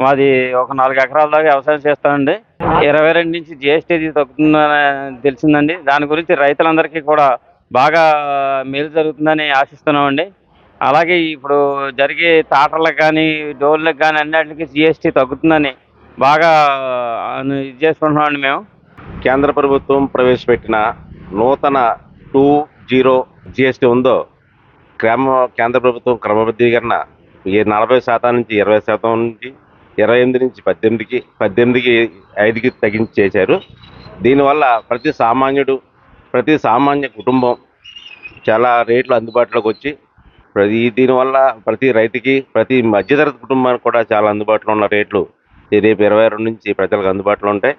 మాది ఒక 4 ఎకరాల దాకా వ్యవసాయం చేస్తామండి. 22 నుంచి జీఎస్టీ తగ్గుతుందని తెలిసిందండి. దాని గురించి రైతులందరికీ కూడా బాగా మేలు జరుగుతుందని ఆశిస్తున్నామండి. అలాగే ఇప్పుడు జరిగే టాటర్లకు కానీ, డోర్లకు కానీ అన్నిటికి జీఎస్టీ తగ్గుతుందని బాగా ఇది చేసుకుంటున్నామండి మేము. కేంద్ర ప్రభుత్వం ప్రవేశపెట్టిన నూతన 2.0 జిఎస్టీ ఉందో కేంద్ర ప్రభుత్వం క్రమబద్ధీకరణ 40% నుంచి 20% నుంచి 28 నుంచి 18కి 5కి తగ్గించి చేశారు. దీనివల్ల ప్రతి సామాన్య కుటుంబం చాలా రేట్లు అందుబాటులోకి వచ్చి దీనివల్ల ప్రతి రైతుకి, ప్రతి మధ్యతరగతి కుటుంబానికి కూడా చాలా అందుబాటులో ఉన్న రేట్లు రేపు 22 నుంచి ప్రజలకు అందుబాటులో ఉంటాయి.